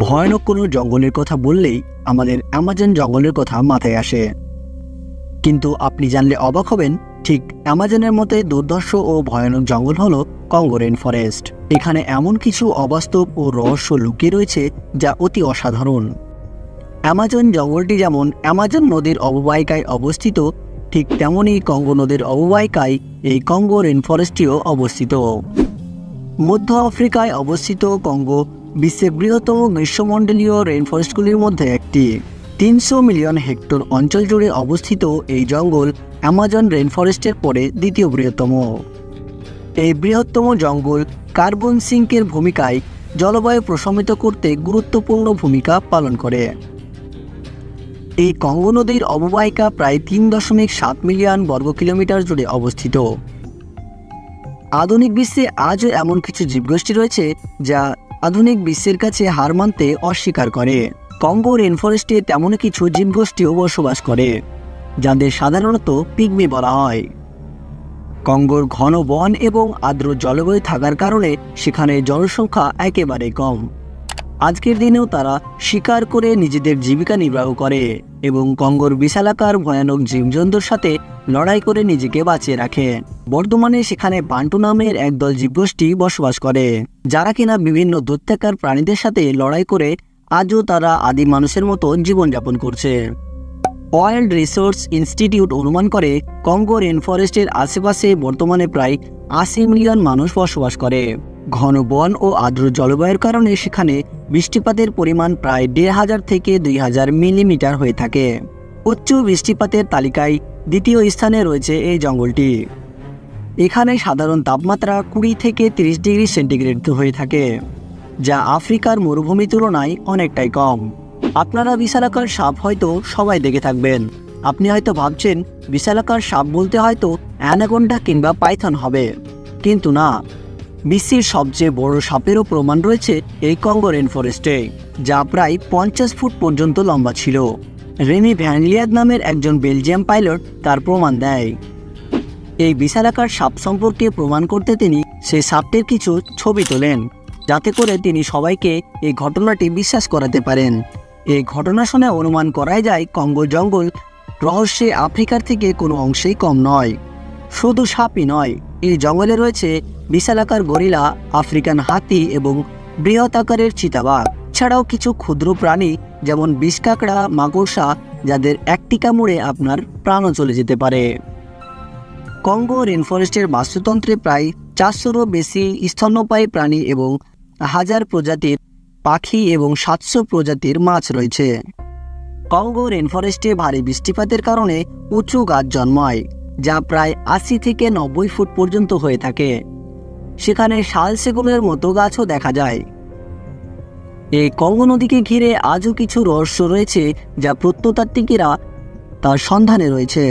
ভয়ানক কোনো জঙ্গলের কথা বললেই আমাদের অ্যামাজন জঙ্গলের কথা মাথায় আসে। কিন্তু আপনি জানলে অবাক হবেন, ঠিক অ্যামাজনের মতোই দুর্ধর্ষ ও ভয়ানক জঙ্গল হলো কঙ্গো রেইন ফরেস্ট। এখানে এমন কিছু অবাস্তব ও রহস্য লুকিয়ে রয়েছে যা অতি অসাধারণ। অ্যামাজন জঙ্গলটি যেমন অ্যামাজন নদীর অববাহিকায় অবস্থিত, ঠিক তেমনই কঙ্গো নদীর অববাহিকায় এই কঙ্গো রেইন ফরেস্টটিও অবস্থিত। মধ্য আফ্রিকায় অবস্থিত কঙ্গো বিশ্বের বৃহত্তম গ্রীষ্মমণ্ডলীয় রেইন ফরেস্টগুলির মধ্যে একটি। 300 মিলিয়ন হেক্টর অঞ্চল জুড়ে অবস্থিত এই জঙ্গল অ্যামাজন রেইন ফরেস্টের পরে দ্বিতীয় বৃহত্তম। এই বৃহত্তম জঙ্গল কার্বন সিঙ্কের ভূমিকায় জলবায়ু প্রশমিত করতে গুরুত্বপূর্ণ ভূমিকা পালন করে। এই কঙ্গো নদীর অববাহিকা প্রায় 3.7 মিলিয়ন বর্গ কিলোমিটার জুড়ে অবস্থিত। আধুনিক বিশ্বে আজও এমন কিছু জীবগোষ্ঠী রয়েছে যা আধুনিক বিশ্বের কাছে হার মানতে অস্বীকার করে। কঙ্গো রেইন ফরেস্টে তেমন কিছু জীবগোষ্ঠীও বসবাস করে যাদের সাধারণত পিগমি বলা হয়। কঙ্গোর ঘন বন এবং আর্দ্র জলবায়ু থাকার কারণে সেখানে জনসংখ্যা একেবারে কম। আজকের দিনেও তারা শিকার করে নিজেদের জীবিকা নির্বাহ করে এবং কঙ্গোর বিশালাকার ভয়ানক জীবজন্তুর সাথে লড়াই করে নিজেকে বাঁচিয়ে রাখে। বর্তমানে সেখানে বান্টু নামের একদল জীবগোষ্ঠী বসবাস করে, যারা কিনা বিভিন্ন দৈত্যাকার প্রাণীদের সাথে লড়াই করে আজও তারা আদিম মানুষের মতো জীবনযাপন করছে। ওয়াইল্ড রিসোর্স ইনস্টিটিউট অনুমান করে কঙ্গো রেইন ফরেস্টের আশেপাশে বর্তমানে প্রায় 80 মিলিয়ন মানুষ বসবাস করে। ঘন বন ও আর্দ্র জলবায়ুর কারণে সেখানে বৃষ্টিপাতের পরিমাণ প্রায় 1500 থেকে 2000 মিলিমিটার হয়ে থাকে। উচ্চ বৃষ্টিপাতের তালিকায় দ্বিতীয় স্থানে রয়েছে এই জঙ্গলটি। এখানে সাধারণ তাপমাত্রা 20 থেকে 30 ডিগ্রি সেন্টিগ্রেড হয়ে থাকে, যা আফ্রিকার মরুভূমির তুলনায় অনেকটাই কম। আপনারা বিশালাকার সাপ হয়তো সবাই দেখে থাকবেন। আপনি হয়তো ভাবছেন বিশালাকার সাপ বলতে হয়তো অ্যানাকোন্ডা কিংবা পাইথন হবে, কিন্তু না। বিশ্বের সবচেয়ে বড় সাপেরও প্রমাণ রয়েছে এই কঙ্গো রেইন ফরেস্টে, যা প্রায় 50 ফুট পর্যন্ত লম্বা ছিল। রেমি ভ্যান লিয়াদ নামের একজন বেলজিয়াম পাইলট তার প্রমাণ দেয়। এই বিশালাকার সাপ সম্পর্কে প্রমাণ করতে তিনি সেই সাপটির কিছু ছবি তোলেন, যাতে করে তিনি সবাইকে এই ঘটনাটি বিশ্বাস করাতে পারেন। এই ঘটনা শুনে অনুমান করাই যায় কঙ্গো জঙ্গল রহস্যে আফ্রিকার থেকে কোনো অংশেই কম নয়। শুধু সাপই নয়, এই জঙ্গলে রয়েছে বিশালাকার গরিলা, আফ্রিকান হাতি এবং বৃহৎ আকারের চিতাবাঘ, ছাড়াও কিছু ক্ষুদ্র প্রাণী যেমন বিষকাকড়া, মাকড়সা, যাদের একটি কামড়ে আপনার প্রাণও চলে যেতে পারে। কঙ্গো রেইন ফরেস্টের বাস্তুতন্ত্রে প্রায় 400-রও বেশি স্তন্যপায়ী প্রাণী এবং 1000 প্রজাতির পাখি এবং 700 প্রজাতির মাছ রয়েছে। কঙ্গো রেইন ফরেস্টে ভারী বৃষ্টিপাতের কারণে উঁচু গাছ জন্মায়, যা প্রায় 80 থেকে 90 ফুট পর্যন্ত হয়ে থাকে। সেখানে শাল সেগুনের মতো গাছও দেখা যায়। এই কঙ্গো নদীকে ঘিরে আজও কিছু রহস্য রয়েছে যা প্রত্নতাত্ত্বিকেরা তার সন্ধানে রয়েছে।